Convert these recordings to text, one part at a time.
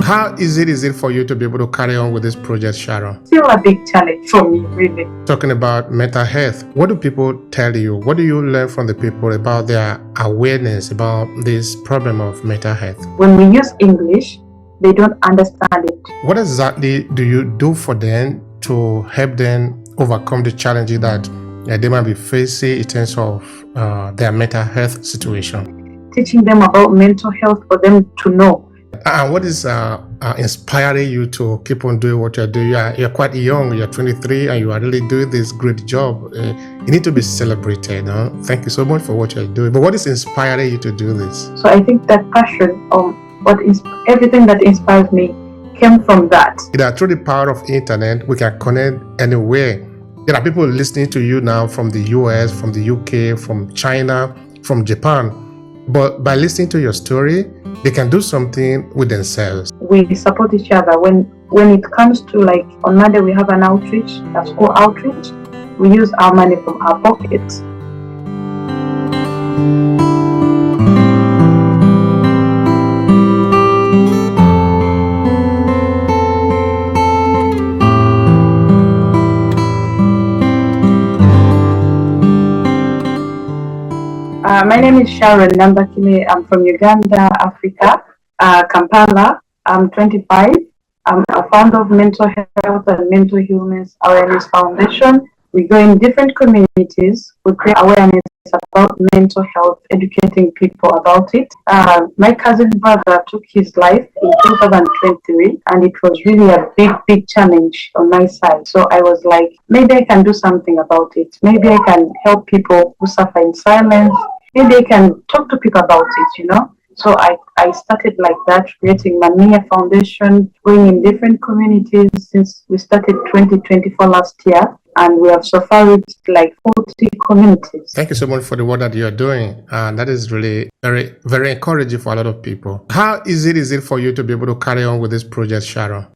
How easy is it for you to be able to carry on with this project, Sharon? Still a big challenge for me, really. Talking about mental health, what do people tell you? What do you learn from the people about their awareness about this problem of mental health? When we use English, they don't understand it. What exactly do you do for them to help them overcome the challenges that they might be facing in terms of their mental health situation? Teaching them about mental health for them to know. And what is inspiring you to keep on doing what you're doing? You're quite young, you're 23, and you are really doing this great job. You need to be celebrated. Huh? Thank you so much for what you're doing. But what is inspiring you to do this? So I think that passion, everything that inspires me came from that. Through the power of internet, we can connect anywhere. There are people listening to you now from the US, from the UK, from China, from Japan. But by listening to your story, they can do something with themselves. We support each other. When it comes to, like, on Monday we have an outreach, a school outreach, we use our money from our pockets. My name is Sharon Nambakire. I'm from Uganda, Africa, Kampala. I'm 25. I'm a founder of Mental Health and Mental Illness Awareness Foundation. We go in different communities. We create awareness about mental health, educating people about it. My cousin brother took his life in 2023, and it was really a big challenge on my side. So I was like, maybe I can do something about it. Maybe I can help people who suffer in silence. Maybe I can talk to people about it, So I started like that, creating Mania Foundation, going in different communities since we started 2024 last year. And we have so far reached like 40 communities. Thank you so much for the work that you're doing. That is really very, very encouraging for a lot of people. How easy is it for you to be able to carry on with this project, Sharon?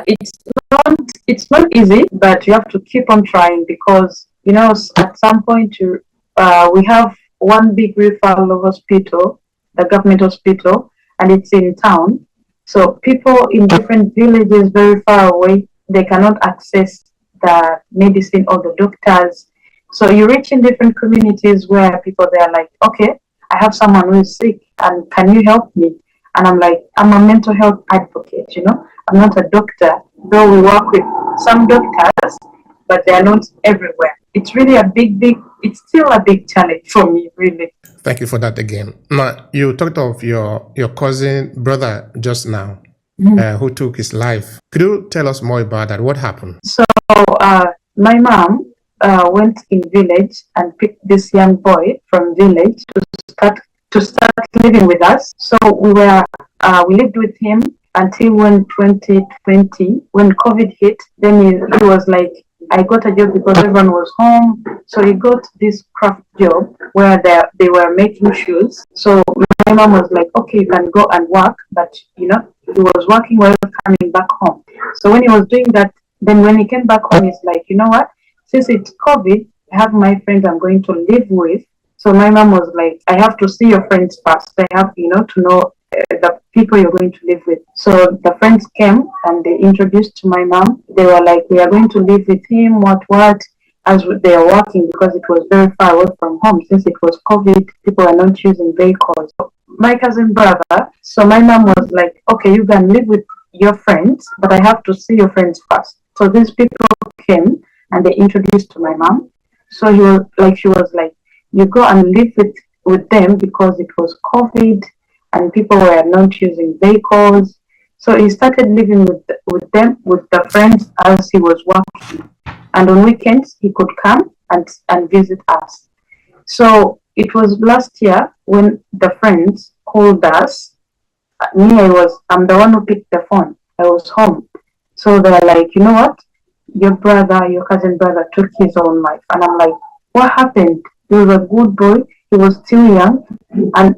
It's not easy, but you have to keep on trying because, at some point we have one big referral hospital, the government hospital, and it's in town. So people in different villages very far away, they cannot access the medicine or the doctors. So you reach in different communities where people, they are like, okay, I have someone who is sick and can you help me? And I'm like, I'm a mental health advocate, I'm not a doctor, though we work with some doctors, but they are not everywhere. It's really it's still a big challenge for me, really. Thank you for that again. Now, you talked of your cousin brother just now, who took his life. Could you tell us more about that? What happened? So my mom went in village and picked this young boy from village to start living with us. So we lived with him until when 2020, when COVID hit. Then he was like, I got a job because everyone was home. So he got this craft job where they were making shoes. So my mom was like, okay, you can go and work. But, he was working while coming back home. So when he was doing that, then when he came back home, he's like, you know what? Since it's COVID, I have my friends I'm going to live with. So my mom was like, I have to see your friends first. I have, to know the people you're going to live with. So the friends came and they introduced to my mom. They were like, we are going to live with him, what, as they are working because it was very far away from home. Since it was COVID, people were not using vehicles. So my cousin brother, so my mom was like, okay, you can live with your friends, but I have to see your friends first. So these people came and they introduced to my mom. So she was like, you go and live with them because it was COVID and people were not using vehicles. So he started living with them, with the friends as he was working. And on weekends, he could come and visit us. So it was last year when the friends called us. I'm the one who picked the phone. I was home. So they're like, you know what? Your cousin brother took his own life. And I'm like, what happened? He was a good boy. He was still young. And,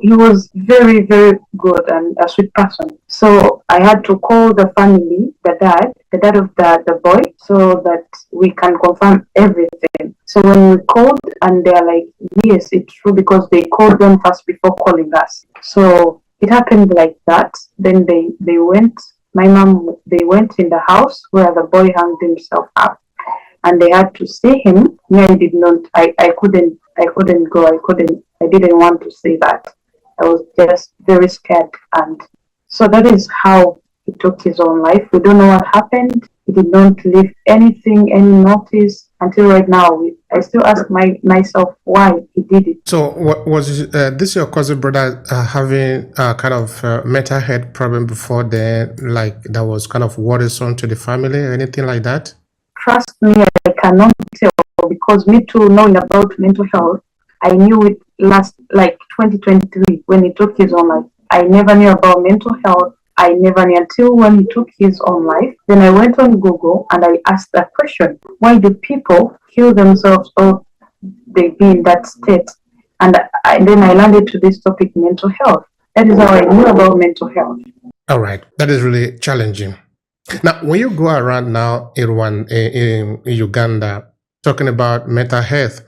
he was very, very good and a sweet person. So I had to call the family, the dad of the boy, so that we can confirm everything. So when we called and they're like, yes, it's true, because they called them first before calling us. So it happened like that. Then they went. My mom, they went in the house where the boy hung himself up, and they had to see him. Me, I did not. I couldn't go. I didn't want to see that. I was just very scared, and so that is how he took his own life. We don't know what happened. He did not leave anything, any notice until right now. I still ask myself why he did it. So, what was this your cousin brother having kind of mental health problem before then, like that was kind of worrisome to the family or anything like that? Trust me, I cannot tell because me too, knowing about mental health, I knew it last like 2023 when he took his own life. I never knew about mental health. I never knew until when he took his own life. Then I went on Google and I asked that question: why do people kill themselves or they be in that state? And then I landed to this topic, mental health. That is how I knew about mental health. All right, that is really challenging. Now, when you go around now in Uganda talking about mental health,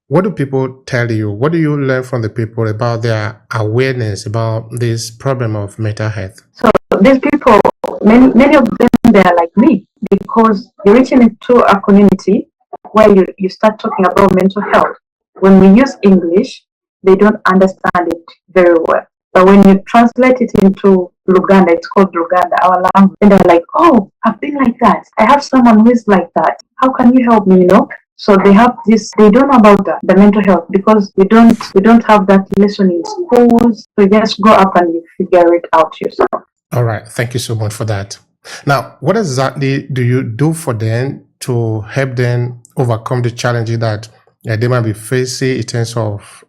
what do people tell you? What do you learn from the people about their awareness about this problem of mental health? So these people, many of them, they are like me because you're reaching into a community where you start talking about mental health. When we use English, they don't understand it very well. But when you translate it into Luganda, it's called Luganda, our language, and they're like, oh, I've been like that. I have someone who is like that. How can you help me, So they have this, they don't know about the mental health because we don't have that lesson in schools. So you just go up and you figure it out yourself. All right. Thank you so much for that. Now, what exactly do you do for them to help them overcome the challenges that they might be facing in terms of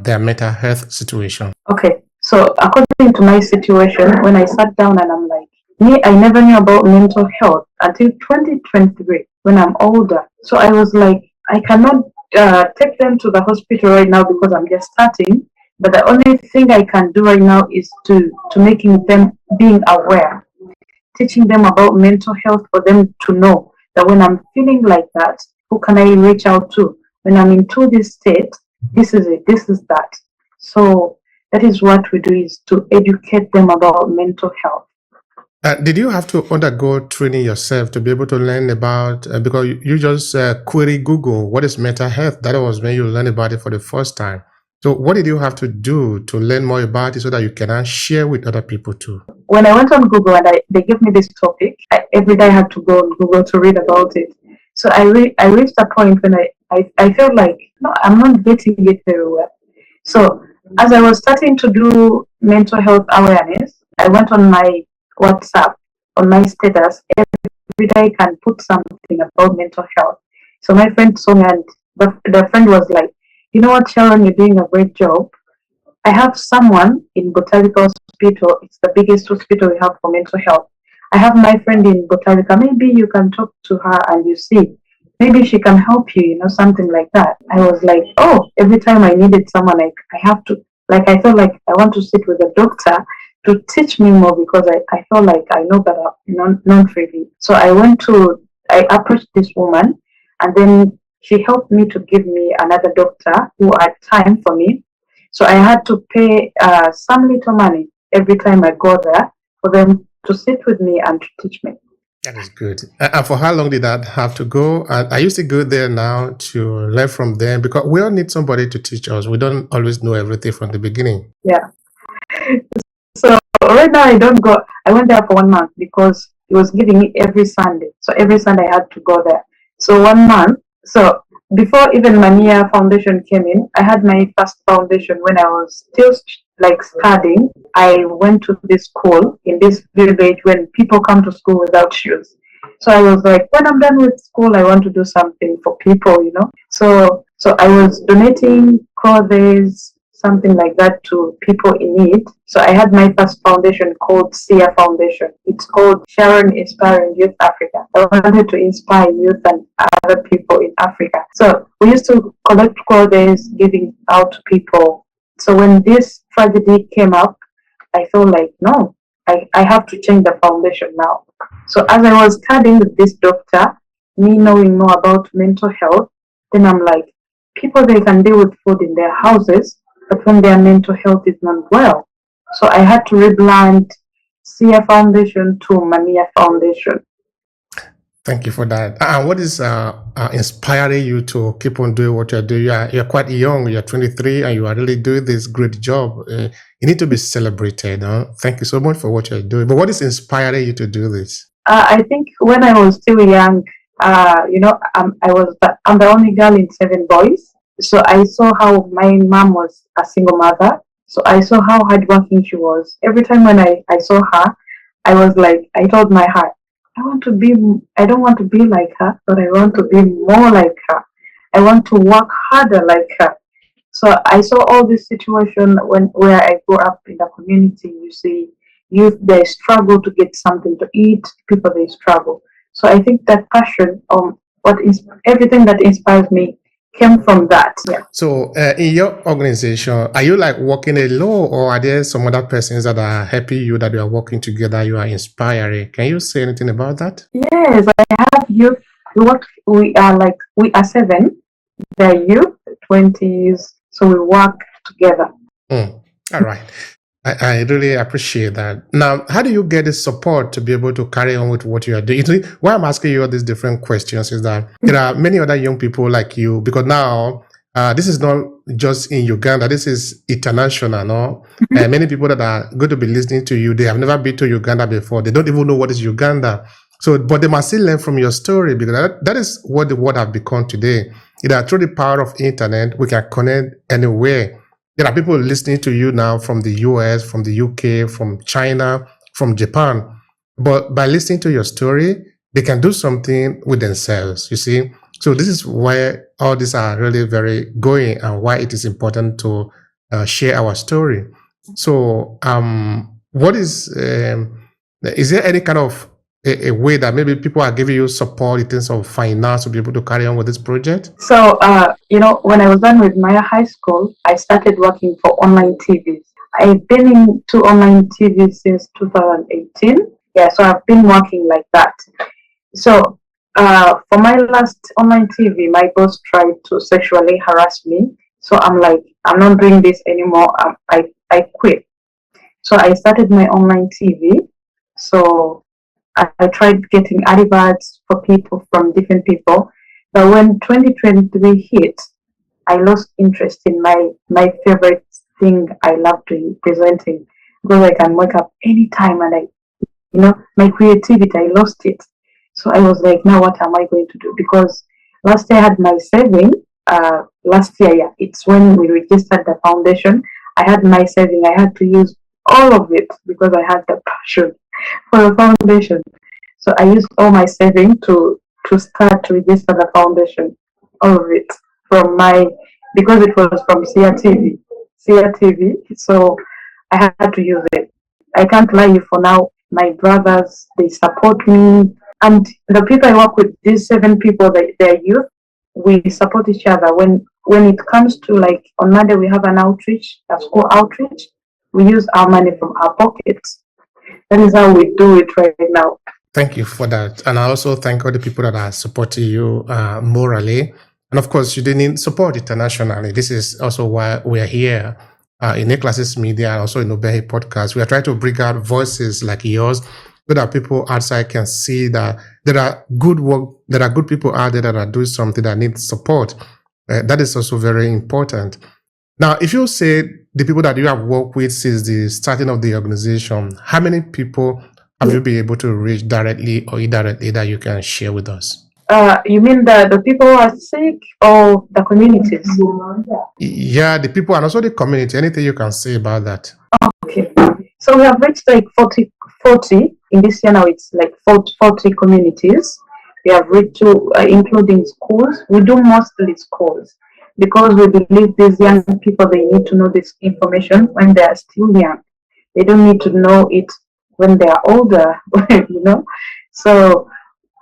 their mental health situation? Okay. So according to my situation, when I sat down and I'm like, I never knew about mental health until 2023 when I'm older. So I was like, I cannot take them to the hospital right now because I'm just starting. But the only thing I can do right now is to making them being aware, teaching them about mental health for them to know that when I'm feeling like that, who can I reach out to? When I'm into this state, this is it, this is that. So that is what we do, is to educate them about mental health. Did you have to undergo training yourself to be able to learn about, because you just query Google, what is mental health? That was when you learned about it for the first time. So what did you have to do to learn more about it so that you can share with other people too? When I went on Google and they gave me this topic, every day I had to go on Google to read about it. So I reached a point when I felt like, no, I'm not getting it very well. So as I was starting to do mental health awareness, I went on my WhatsApp, on my status. Every day I can put something about mental health. So my friend saw me and the friend was like, you know what, Sharon, you're doing a great job. I have someone in Botanical Hospital. It's the biggest hospital we have for mental health. I have my friend in Botanical. Maybe you can talk to her and you see. Maybe she can help you, something like that. I was like, oh, every time I needed someone, I have to, like, I felt like I want to sit with a doctor to teach me more because I felt like I know better, not really. So I approached this woman and then she helped me to give me another doctor who had time for me. So I had to pay some little money every time I go there for them to sit with me and to teach me. That is good. And for how long did that have to go? And I used to go there now to learn from them because we all need somebody to teach us. We don't always know everything from the beginning. Yeah. So right now I don't go. I went there for 1 month because it was giving me every Sunday. So every Sunday I had to go there. So 1 month. So before even Mania Foundation came in, I had my first foundation when I was still like studying. I went to this school in this village when people come to school without shoes. So I was like, when I'm done with school, I want to do something for people, So I was donating clothes, something like that to people in need. So I had my first foundation called SIA Foundation. It's called Sharon Inspiring Youth Africa. I wanted to inspire youth and other people in Africa. So we used to collect clothes, giving out to people. So when this tragedy came up, I felt like, no, I have to change the foundation now. So as I was studying with this doctor, me knowing more about mental health, then I'm like, people, they can deal with food in their houses, but when their mental health is not well, So I had to rebrand Sia Foundation to Mania Foundation. Thank you for that. And what is inspiring you to keep on doing what you're doing? You're quite young. You're 23, and you are really doing this great job. You need to be celebrated. Huh? Thank you so much for what you're doing. But what is inspiring you to do this? I think when I was still young, I'm the only girl in 7 boys. So I saw how my mom was a single mother. So I saw how hardworking she was. Every time when I saw her, I was like, I told my heart, I don't want to be like her, but I want to be more like her. I want to work harder like her. So I saw all this situation where I grew up in the community. You see, youth they struggle to get something to eat. People they struggle. So I think that passion, everything that inspires me, came from that. Yeah. So, in your organization, are you like working alone, or are there some other persons that are helping you, that you are working together, you are inspiring? Can you say anything about that? Yes, I have youth. We are 7. They're youth, 20s. So we work together. All right. I really appreciate that. Now, how do you get the support to be able to carry on with what you are doing? Why I'm asking you all these different questions is that there are many other young people like you, because now this is not just in Uganda, this is international. No? Many people that are going to be listening to you, they have never been to Uganda before. They don't even know what is Uganda. So, but they must still learn from your story, because that is what the world have become today. Through the power of internet, we can connect anywhere. There are people listening to you now from the US, from the UK, from China, from Japan. But by listening to your story, they can do something with themselves, you see. So this is why all these are really very going, and why it is important to share our story. So what is there any kind of a way that maybe people are giving you support in terms of finance to be able to carry on with this project? So, when I was done with Maya High School, I started working for online TVs. I've been into online TV since 2018. Yeah, so I've been working like that. So, for my last online TV, my boss tried to sexually harass me. So I'm like, I'm not doing this anymore. I quit. So I started my online TV. So I tried getting adverts for people from different people. But when 2023 hit, I lost interest in my favorite thing I love doing, presenting, because I can wake up anytime and my creativity, I lost it. So I was like, now what am I going to do? Because last year I had my saving. Last year, yeah, it's when we registered the foundation. I had my saving. I had to use all of it because I had the passion for the foundation. So I used all my saving to start to register the foundation. All of it because it was from CRTV. CRTV. So I had to use it. I can't lie you, for now, my brothers, they support me. And the people I work with, these 7 people, they're youth, we support each other. When it comes to, like, on Monday we have an outreach, a school outreach, we use our money from our pockets. That is how we do it right now. Thank you for that. And I also thank all the people that are supporting you morally. And of course, you didn't need support internationally. This is also why we are here in Aclasses Media and also in Obehi Podcast. We are trying to bring out voices like yours so that people outside can see that there are good people out there that are doing something that needs support. That is also very important. Now, if you say the people that you have worked with since the starting of the organization, how many people have you been able to reach directly or indirectly that you can share with us? You mean the people who are sick, or the communities? Yeah, the people and also the community. Anything you can say about that? Okay. So we have reached like 40 in this year now. It's like 40 communities. We have reached to, including schools. We do mostly schools because we believe these young people, they need to know this information when they are still young. They don't need to know it when they are older, So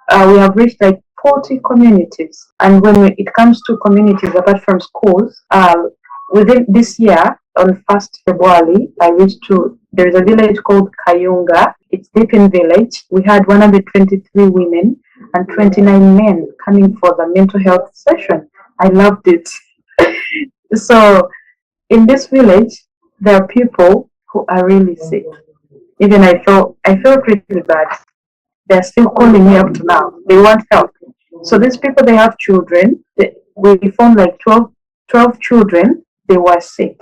we have reached like 40 communities. And when it comes to communities apart from schools, within this year, on 1st February, there is a village called Kayunga. It's Deepin village. We had 123 women and 29 men coming for the mental health session. I loved it. So in this village, there are people who are really sick. Even I felt really bad. They're still calling me up to now. They want help. So these people, they have children. We found like 12 children. They were sick.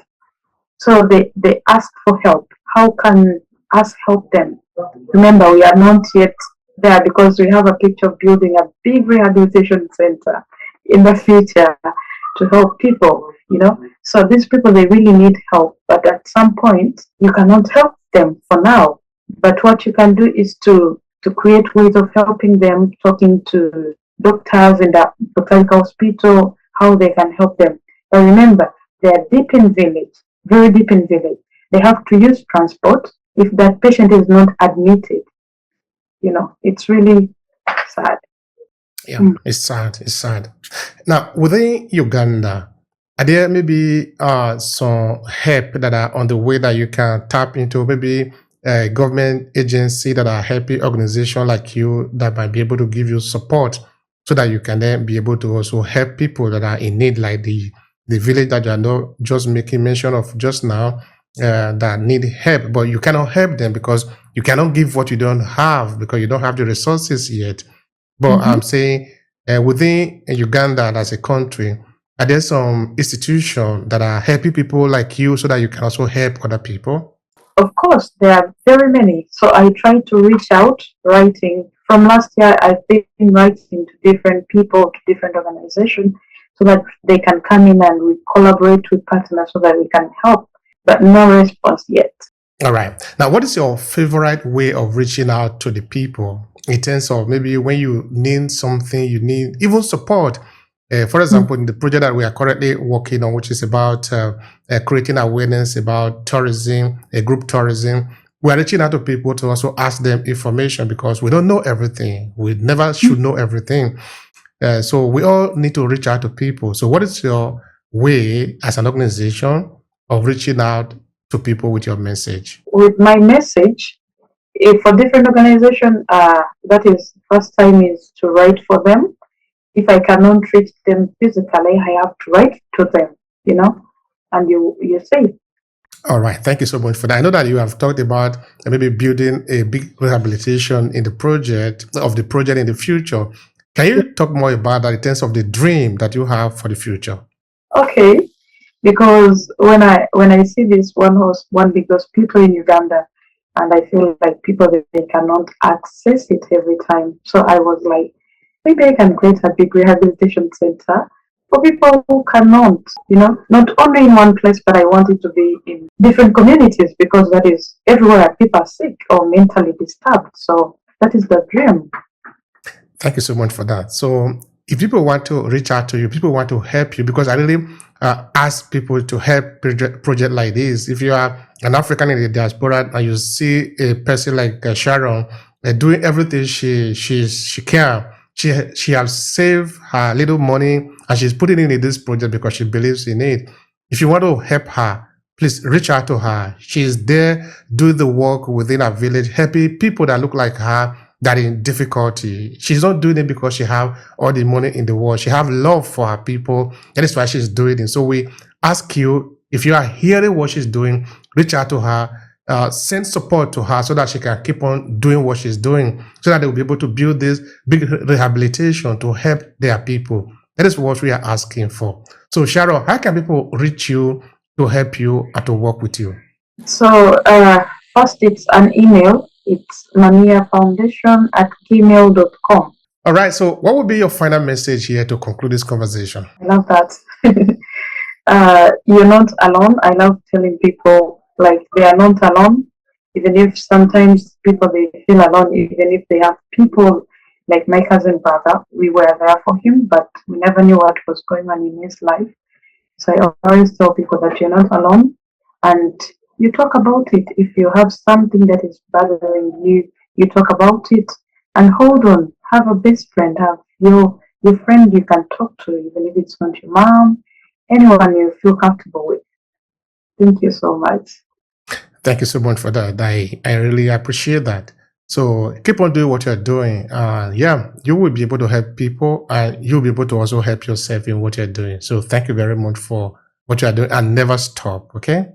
So they asked for help. How can us help them? Remember, we are not yet there because we have a picture of building a big rehabilitation center in the future to help people, So these people, they really need help. But at some point, you cannot help them for now. But what you can do is to create ways of helping them, talking to doctors in the Botanic Hospital, how they can help them. But remember, they are deep in village, very deep in village. They have to use transport if that patient is not admitted. It's really sad. Yeah, it's sad. It's sad. Now, within Uganda, are there maybe some help that are on the way that you can tap into? Maybe a government agency that are helping organization like you that might be able to give you support so that you can then be able to also help people that are in need, like the village that you are not just making mention of just now, that need help, but you cannot help them because you cannot give what you don't have because you don't have the resources yet. But I'm saying within Uganda as a country, are there some institutions that are helping people like you so that you can also help other people? Of course, there are very many. So I try to reach out, writing. From last year, I've been writing to different people, to different organizations, so that they can come in and we collaborate with partners so that we can help. But no response yet. All right. Now, what is your favorite way of reaching out to the people in terms of maybe when you need something, you need even support? For example, in the project that we are currently working on, which is about creating awareness about tourism, group tourism, we are reaching out to people to also ask them information because we don't know everything. We never should know everything. So we all need to reach out to people. So what is your way as an organization of reaching out to people with your message? With my message, for different organizations, that is first time is to write for them. If I cannot reach them physically, I have to write to them, and you say. All right. Thank you so much for that. I know that you have talked about maybe building a big rehabilitation in the project in the future. Can you talk more about that in terms of the dream that you have for the future? Okay, because when I see this one big hospital in Uganda, and I feel like people they cannot access it every time, so I was like, maybe I can create a big rehabilitation center for people who cannot, not only in one place, but I want it to be in different communities because that is everywhere people are sick or mentally disturbed. So that is the dream. Thank you so much for that. So if people want to reach out to you, people want to help you, because I really ask people to help project like this. If you are an African in the diaspora and you see a person like Sharon doing everything she can, she has saved her little money and she's putting it in this project because she believes in it. If you want to help her, please reach out to her. She's there doing the work within her village, helping people that look like her that are in difficulty. She's not doing it because she have all the money in the world. She have love for her people. That is why she's doing it. So we ask you, if you are hearing what she's doing, reach out to her. Send support to her so that she can keep on doing what she's doing, so that they will be able to build this big rehabilitation to help their people. That is what we are asking for. So Sharon, how can people reach you to help you and to work with you? So first it's an email. It's maniafoundation@gmail.com. All right. So what would be your final message here to conclude this conversation? I love that. You're not alone. I love telling people like they are not alone, even if sometimes people they feel alone, even if they have people like my cousin brother. We were there for him, but we never knew what was going on in his life. So I always tell people that you're not alone, and you talk about it. If you have something that is bothering you, you talk about it and hold on. Have a best friend. Have your friend you can talk to, even if it's not your mom, anyone you feel comfortable with. Thank you so much. Thank you so much for that. I really appreciate that. So keep on doing what you're doing. Yeah, you will be able to help people and you'll be able to also help yourself in what you're doing. So thank you very much for what you are doing and never stop. Okay.